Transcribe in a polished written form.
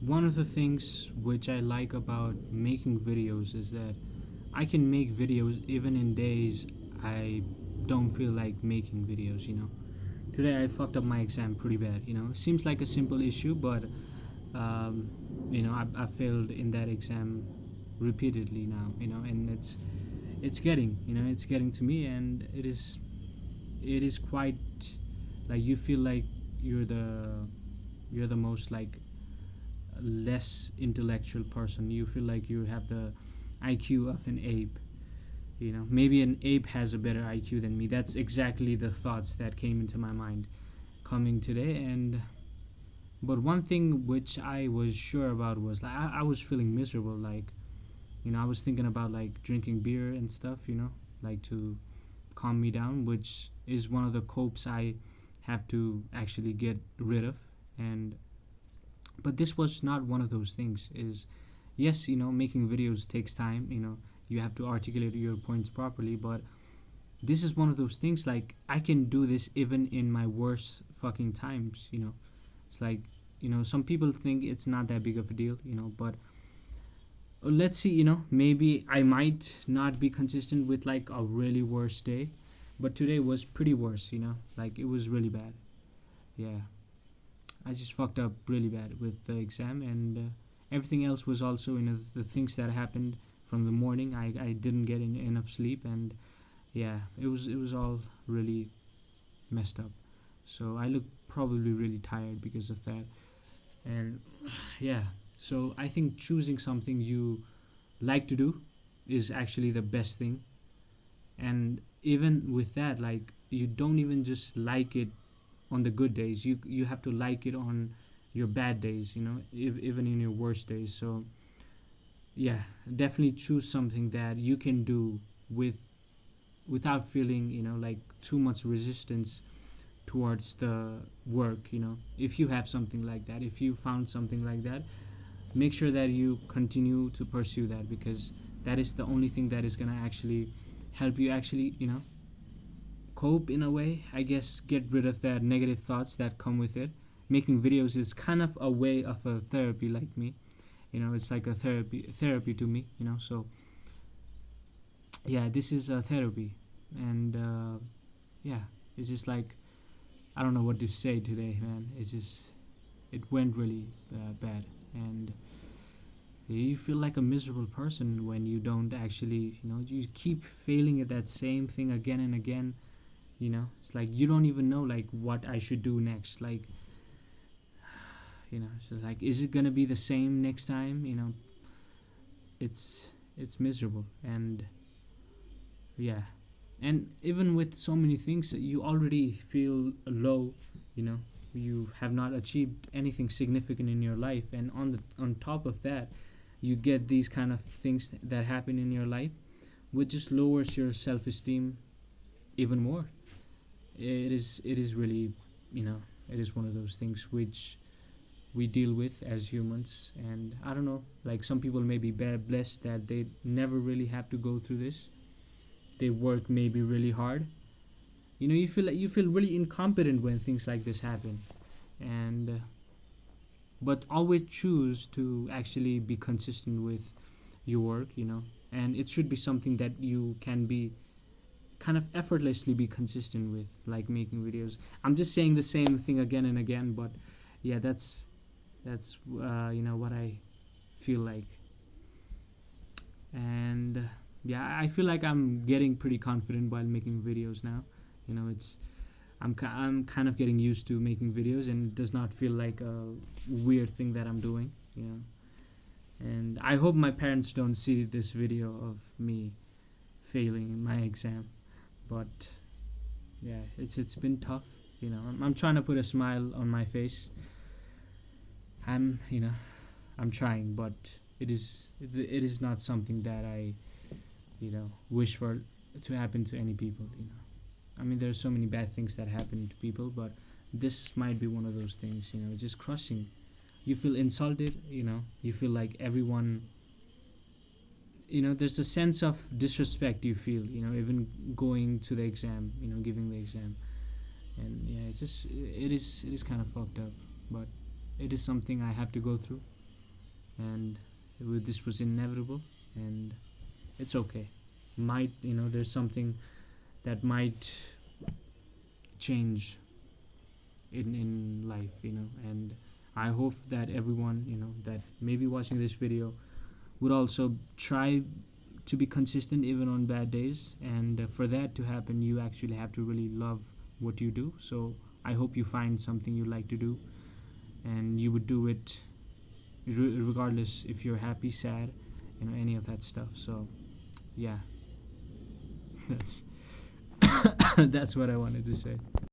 one of the things which I like about making videos is that I can make videos even in days I don't feel like making videos, you know. Today I fucked up my exam pretty bad, you know. Seems like a simple issue, but um, I failed in that exam repeatedly now, you know, and it's getting, you know, it's getting to me, and it is quite like you feel like you're the you're the most like less intellectual person. You feel like you have the IQ of an ape. You know, maybe an ape has a better IQ than me. That's exactly the thoughts that came into my mind coming today. And but one thing which I was sure about was like I was feeling miserable. Like, you know, I was thinking about like drinking beer and stuff. You know, like to calm me down, which is one of the copes I have to actually get rid of. And but this was not one of those things. Is yes, you know, making videos takes time. You know, you have to articulate your points properly, but this is one of those things like I can do this even in my worst fucking times, you know. It's like, you know, some people think it's not that big of a deal, you know, but let's see, you know, maybe I might not be consistent with like a really worst day, but today was pretty worse, you know, like it was really bad. Yeah, I just fucked up really bad with the exam, and everything else was also, you know, the things that happened from the morning. I didn't get enough sleep, and yeah, it was all really messed up. So I look probably really tired because of that. And yeah, so I think choosing something you like to do is actually the best thing. And even with that, like you don't even just like it on the good days. You have to like it on your bad days, you know, even in your worst days. So yeah, definitely choose something that you can do with without feeling, you know, like too much resistance towards the work. You know, if you have something like that, if you found something like that, make sure that you continue to pursue that, because that is the only thing that is going to actually help you actually, you know, cope in a way, I guess, get rid of that negative thoughts that come with it. Making videos is kind of a way of a therapy, like me, you know. It's like a therapy to me, you know. So yeah, this is a therapy. And yeah, it's just like I don't know what to say today, man. It's just it went really bad, and you feel like a miserable person when you don't actually, you know, you keep failing at that same thing again and again. You know, it's like you don't even know like what I should do next. Like, you know, so like, is it gonna be the same next time? You know, it's miserable, and yeah, and even with so many things you already feel low, you know, you have not achieved anything significant in your life, and on top of that you get these kind of things that happen in your life, which just lowers your self-esteem even more. It is really, you know, it is one of those things which we deal with as humans. And I don't know, like some people may be blessed that they never really have to go through this. They work maybe really hard. You know, you feel really incompetent when things like this happen. And but always choose to actually be consistent with your work, you know. And it should be something that you can be kind of effortlessly be consistent with, like making videos. I'm just saying the same thing again and again, but yeah, that's you know, what I feel like. And yeah, I feel like I'm getting pretty confident while making videos now. You know, I'm kind of getting used to making videos, and it does not feel like a weird thing that I'm doing, you know. And I hope my parents don't see this video of me failing in my exam. But yeah, it's been tough, you know. I'm trying to put a smile on my face. You know, I'm trying, but it is not something that I, you know, wish for to happen to any people, you know. I mean, there's so many bad things that happen to people, but this might be one of those things, you know, just crushing. You feel insulted, you know, you feel like everyone, you know, there's a sense of disrespect you feel, you know, even going to the exam, you know, giving the exam. And yeah, it is kind of fucked up, but it is something I have to go through. and this was inevitable, and it's okay. Might, there's something that might change in life, and I hope that everyone, that may be watching this video would also try to be consistent even on bad days, and for that to happen you actually have to really love what you do. So I hope you find something you like to do, and you would do it regardless if you're happy, sad, any of that stuff. So yeah, that's that's what I wanted to say.